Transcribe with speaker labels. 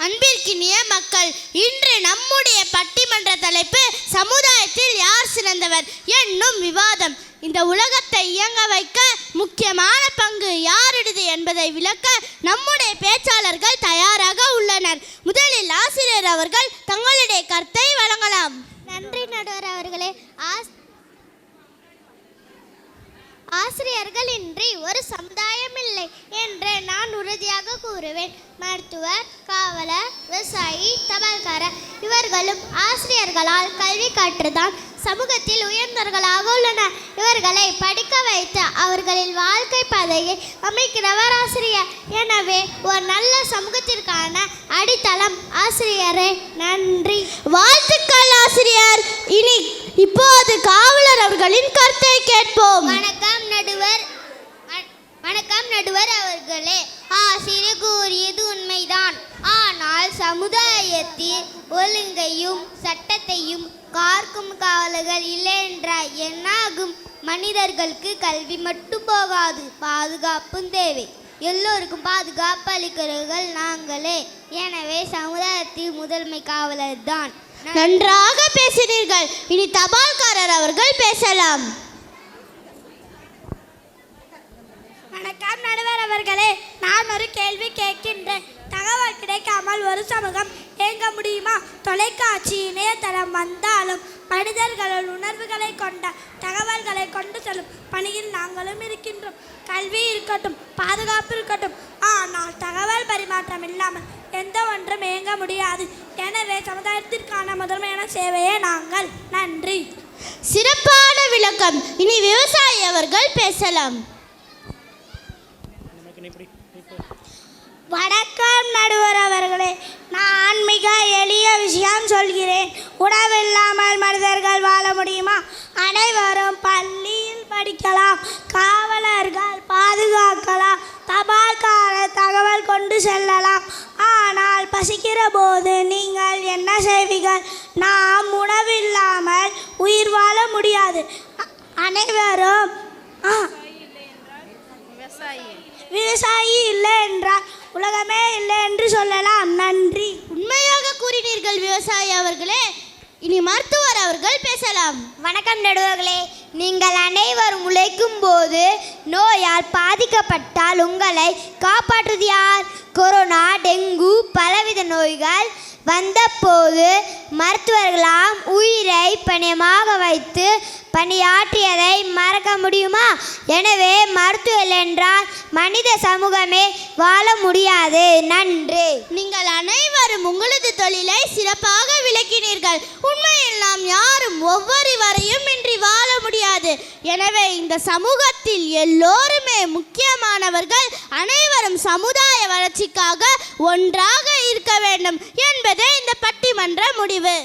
Speaker 1: அன்பிற்கினிய மக்கள், இன்று நம்முடைய பட்டிமன்ற தலைப்பு சமுதாயத்தில் யார் சிறந்தவர் என்னும் விவாதம். இந்த உலகத்தை இயங்க வைக்க முக்கியமான பங்கு யாருடையது என்பதை விளக்க நம்முடைய பேச்சாளர்கள் தயாராக உள்ளனர். முதலில் ஆசிரியர் அவர்கள் தங்களுடைய கருத்தை வழங்கலாம்.
Speaker 2: நன்றி நடுவர் அவர்களே. ஆசிரியர்கள் இன்றி ஒரு சமுதாயம் இல்லை என்று நான் உறுதியாக கூறுவேன். மருத்துவர், காவலர், விவசாயி, தபால்காரர் இவர்களும் ஆசிரியர்களால் கல்வி கற்றுதான் சமூகத்தில் உயர்ந்தவர்களாக உள்ளனர். இவர்களை படிக்க வைத்து அவர்களின் வாழ்க்கை பாதையை அமைக்கிறவர் ஆசிரியர். எனவே ஒரு நல்ல சமூகத்திற்கான அடித்தளம் ஆசிரியரே. நன்றி.
Speaker 1: வாழ்த்துக்கள் ஆசிரியர். இப்போது காவலர் அவர்களின் கருத்தை கேட்போம்.
Speaker 2: வணக்கம் நடுவர் அவர்களே. ஆசிரியர் கூறியது உண்மைதான். ஆனால் சமுதாயத்தில் ஒழுங்கையும் சட்டத்தையும் காக்கும் காவலர்கள் இல்லை என்றால் என்னாகும்? மனிதர்களுக்கு கல்வி மட்டும் போகாது, பாதுகாப்பும் தேவை. எல்லோருக்கும் பாதுகாப்பு அளிக்கிறவர்கள் நாங்களே. எனவே சமுதாயத்தில் முதன்மை காவலர் தான்.
Speaker 1: நன்றாக பேசினீர்கள். இனி தபால்காரர் அவர்கள் பேசலாம்.
Speaker 3: வணக்கம் நடுவர் அவர்களே. நான் ஒரு கேள்வி கேட்கின்றேன். தகவல் கிடைக்காமல் ஒரு சமூகம் இயங்க முடியுமா? தொலைக்காட்சி, இணையதளம் வந்தாலும் மனிதர்களின் உணர்வுகளை கொண்ட தகவல்களை கொண்டு செல்லும் பணியில் நாங்களும் இருக்கின்றோம். கல்வி இருக்கட்டும், பாதுகாப்பு இருக்கட்டும், ஆனால் தகவல் பரிமாற்றம் இல்லாமல் எந்த ஒன்றும் இயங்க முடியாது. எனவே சமுதாயத்திற்கான முதன்மையான சேவையே நாங்கள். நன்றி.
Speaker 1: சிறப்பான விளக்கம். இனி விவசாயி அவர்கள் பேசலாம்.
Speaker 3: வணக்கம் நடுவர் அவர்களே. நான் மிக எளிய விஷயம் சொல்கிறேன். உணவில்லாமல் மனிதர்கள் வாழ முடியுமா? அனைவரும் பள்ளியில் படிக்கலாம், காவலர்கள் பாதுகாக்கலாம், தபால்காரர் தகவல் கொண்டு செல்லலாம். ஆனால் பசிக்கிற போது நீங்கள் என்ன செய்வீர்கள்? நாம் உணவில்லாமல் உயிர் வாழ முடியாது. அனைவரும் விவசாயி இல்லை என்றால் உலகமே இல்லை என்று சொல்லலாம். நன்றி.
Speaker 1: உண்மையாக கூறினீர்கள் விவசாயி அவர்களே. இனி மருத்துவர் அவர்கள் பேசலாம்.
Speaker 2: வணக்கம் நடுவர்களே. நீங்கள் அனைவரும் உழைக்கும் போது நோயால் பாதிக்கப்பட்டால் உங்களை காப்பாற்றுவது யார்? கொரோனா, டெங்கு, பலவித நோய்கள் வந்தபோது மருத்துவர்களாம் உயிரை பணயமாக வைத்து பணியாற்றியதை மறக்க முடியுமா? எனவே மருத்துவர் என்றால் மனித சமூகமே வாழ முடியாது. நன்றி.
Speaker 1: நீங்கள் அனைவரும் உங்களது தொழிலை சிறப்பாக விளக்கினீர்கள். உண்மையில் நாம் யாரும் ஒவ்வொருவரையும் இன்றி வாழ முடியாது. எனவே இந்த சமூகத்தில் எல்லோருமே முக்கியமானவர்கள். அனைவரும் சமுதாய வளர்ச்சிக்காக ஒன்றாக இருக்க வேண்டும் என்பதே இந்த பட்டிமன்ற முடிவு.